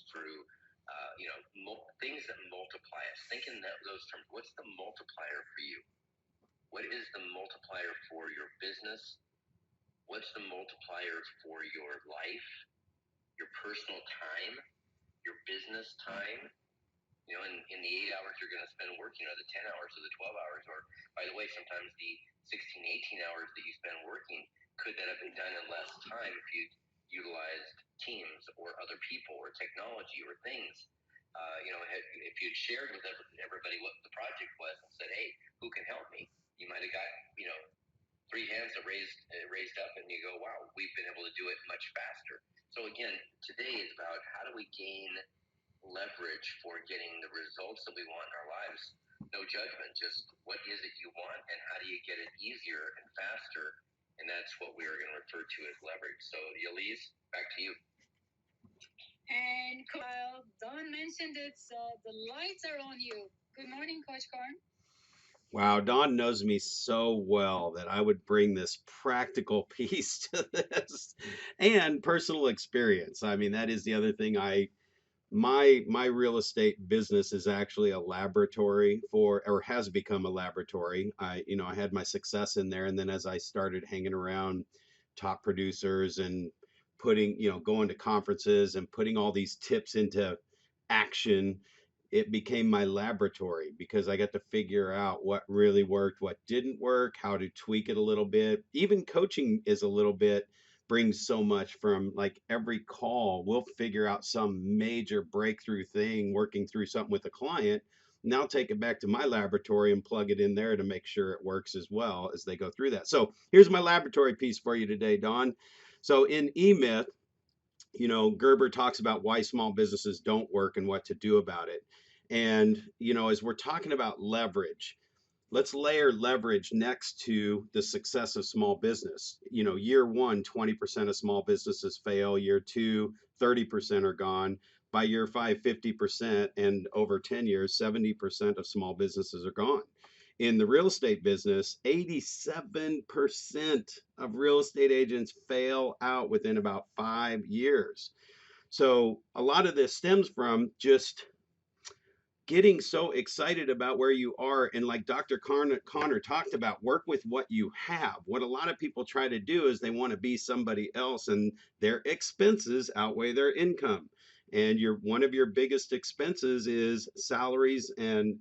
tools, through things that multiply us. Think in those terms. What's the multiplier for you? What is the multiplier for your business? What's the multiplier for your life, your personal time, your business time? In the 8 hours you're going to spend working, or the 10 hours, or the 12 hours, or, by the way, sometimes the 16, 18 hours that you spend working, could that have been done in less time if you utilized teams or other people or technology or things? If you'd shared with everybody what the project was and said, hey, who can help me? You might have got, three hands that raised up, and you go, wow, we've been able to do it much faster. So again, today is about how do we gain leverage for getting the results that we want in our lives. No judgment, just what is it you want and how do you get it easier and faster? And that's what we are going to refer to as leverage. So, Elise, back to you. And Don mentioned it, so the lights are on you. Good morning, Coach Karn. Wow, Don knows me so well that I would bring this practical piece to this and personal experience. I mean, that is the other thing. My real estate business is actually a laboratory for, or has become a laboratory. I had my success in there, and then as I started hanging around top producers and going to conferences and putting all these tips into action, it became my laboratory because I got to figure out what really worked, what didn't work, how to tweak it a little bit. Even coaching is a little bit, brings so much from, like, every call. We'll figure out some major breakthrough thing working through something with a client. Now take it back to my laboratory and plug it in there to make sure it works as well as they go through that. So here's my laboratory piece for you today, Don. So in E-Myth, Gerber talks about why small businesses don't work and what to do about it. And, as we're talking about leverage, let's layer leverage next to the success of small business. Year one, 20% of small businesses fail. Year two, 30% are gone. By year five, 50%. And over 10 years, 70% of small businesses are gone. In the real estate business, 87% of real estate agents fail out within about 5 years. So a lot of this stems from just getting so excited about where you are. And like Dr. Connor talked about, work with what you have. What a lot of people try to do is they want to be somebody else, and their expenses outweigh their income. And one of your biggest expenses is salaries and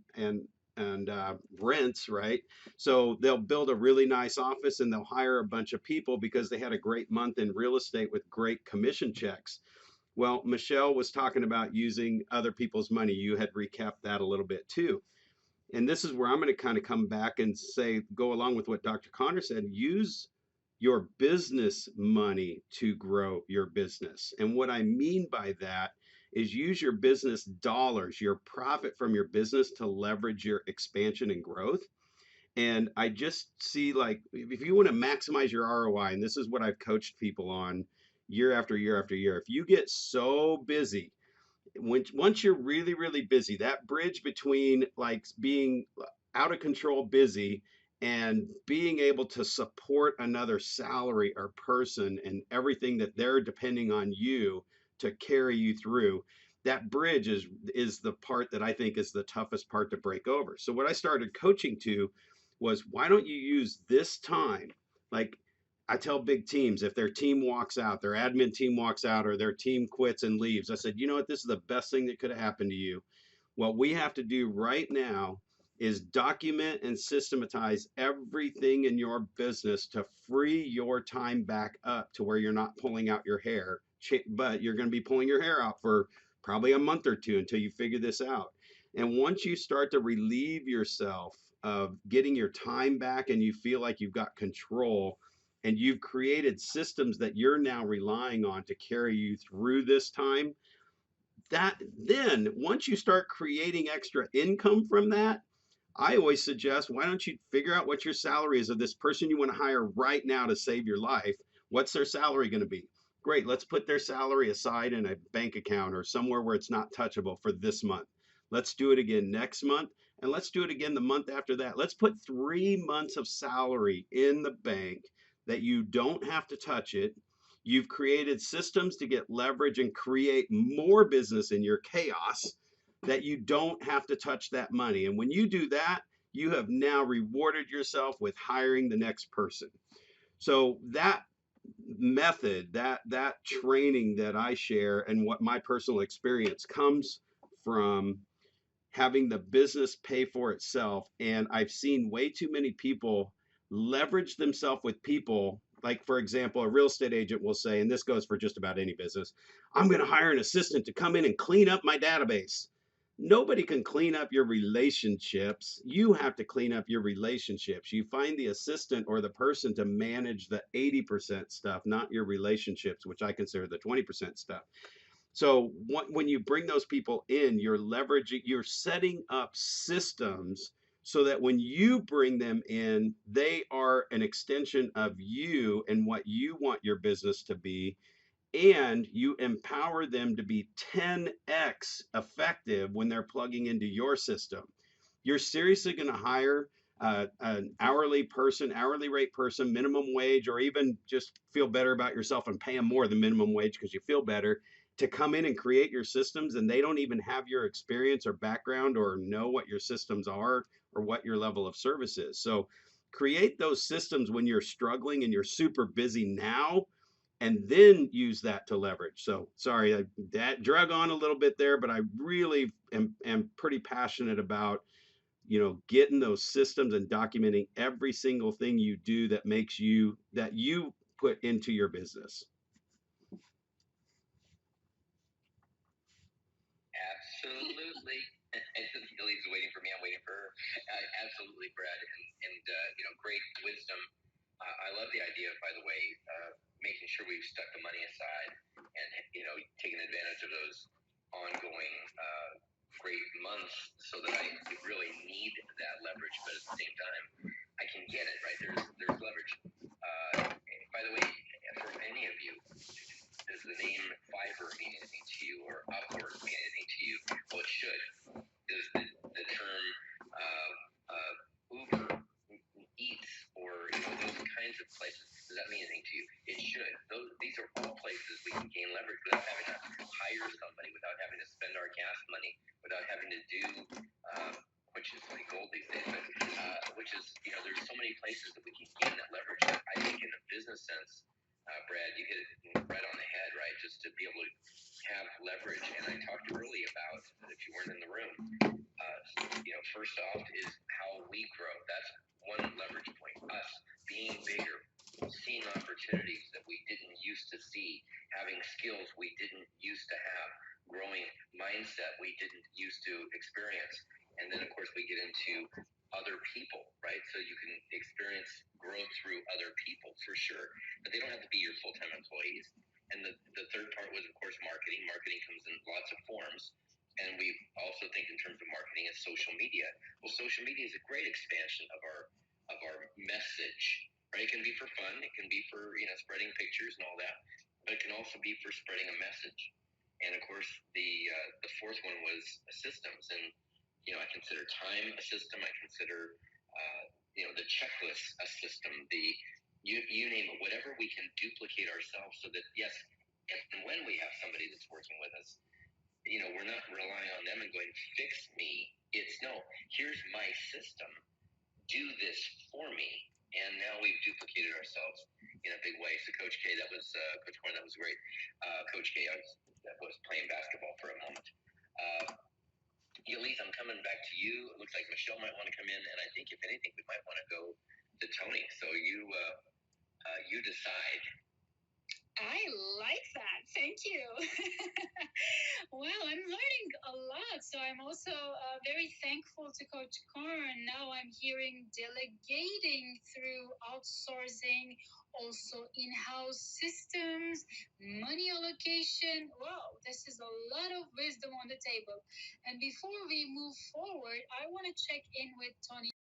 rents, right? So they'll build a really nice office and they'll hire a bunch of people because they had a great month in real estate with great commission checks. Well, Michelle was talking about using other people's money. You had recapped that a little bit too. And this is where I'm going to kind of come back and say, go along with what Dr. Connor said, use your business money to grow your business. And what I mean by that is use your business dollars, your profit from your business, to leverage your expansion and growth. And I just see, like, if you want to maximize your ROI, and this is what I've coached people on year after year after year, if you get so busy, once you're really, really busy, that bridge between like being out of control busy and being able to support another salary or person and everything that they're depending on you to carry you through, that bridge is the part that I think is the toughest part to break over. So what I started coaching to was, why don't you use this time? Like, I tell big teams, if their team walks out, their admin team walks out, or their team quits and leaves, I said, you know what, this is the best thing that could have happened to you. What we have to do right now is document and systematize everything in your business to free your time back up to where you're not pulling out your hair, but you're going to be pulling your hair out for probably a month or two until you figure this out. And once you start to relieve yourself of getting your time back and you feel like you've got control, and you've created systems that you're now relying on to carry you through this time, that then once you start creating extra income from that, I always suggest, why don't you figure out what your salary is of this person you want to hire right now to save your life? What's their salary going to be? Great, let's put their salary aside in a bank account or somewhere where it's not touchable for this month. Let's do it again next month, and let's do it again the month after that. Let's put 3 months of salary in the bank that you don't have to touch it. You've created systems to get leverage and create more business in your chaos that you don't have to touch that money. And when you do that, you have now rewarded yourself with hiring the next person. So that method, that training that I share and what my personal experience comes from having the business pay for itself. And I've seen way too many people leverage themselves with people. Like, for example, a real estate agent will say, and this goes for just about any business, I'm going to hire an assistant to come in and clean up my database. Nobody can clean up your relationships. You have to clean up your relationships. You find the assistant or the person to manage the 80% stuff, not your relationships, which I consider the 20% stuff. So when you bring those people in, you're leveraging, you're setting up systems so that when you bring them in, they are an extension of you and what you want your business to be. And you empower them to be 10x effective when they're plugging into your system. You're seriously going to hire an hourly person, hourly rate person, minimum wage, or even just feel better about yourself and pay them more than minimum wage because you feel better to come in and create your systems, and they don't even have your experience or background or know what your systems are or what your level of service is. So create those systems when you're struggling and you're super busy now, and then use that to leverage. So sorry, that drug on a little bit there, but I really am pretty passionate about, getting those systems and documenting every single thing you do that you put into your business. Absolutely. Lily's waiting for me. I'm waiting for her. Absolutely, Brad. And great wisdom. I love the idea, by the way, making sure we've stuck the money aside and, taking advantage of those ongoing great months so that I really need that leverage. But at the same time, I can get it, right? There's leverage. By the way, for any of you, does the name Fiverr mean anything to you or Upwork mean anything to you? Well, it should. Does the term Uber Eats or those kinds of places, does that mean anything to you? It should. These are all places we can gain leverage without having to hire somebody, without having to spend our gas money, without having to do, which is like gold these days, but which is, there's so many places that we can gain that leverage. I think in a business sense, Brad, you hit it right on the head, right? Just to be able to have leverage. And I talked early about, if you weren't in the room, first off is how we grow. That's one leverage point. Us being bigger, seeing opportunities that we didn't used to see, having skills we didn't used to have, growing mindset we didn't used to experience. And then, of course, we get into other people, right? So you can experience growth through other people for sure, but they don't have to be your full-time employees. And the third part was, of course, marketing. Marketing comes in lots of forms. And we also think in terms of marketing as social media. Well, social media is a great expansion of our message, right? It can be for fun. It can be for, spreading pictures and all that, but it can also be for spreading a message. And of course, the fourth one was systems. And, I consider time a system. I consider, the checklist a system. You name it, whatever we can duplicate ourselves so that, yes, if and when we have somebody that's working with us, we're not relying on them and going, fix me. It's no, here's my system. Do this for me. And now we've duplicated ourselves in a big way. So Coach K, that was, Coach Corn, that was great. Coach K, that was playing basketball for a moment. Elise, I'm coming back to you. It looks like Michelle might want to come in. And I think, if anything, we might want to go to Tony. So you decide. I like that. Thank you. Well, I'm learning a lot. So I'm also very thankful to Coach Korn. Now I'm hearing delegating through outsourcing, also in-house systems, money allocation. Wow, this is a lot of wisdom on the table. And before we move forward, I want to check in with Tony.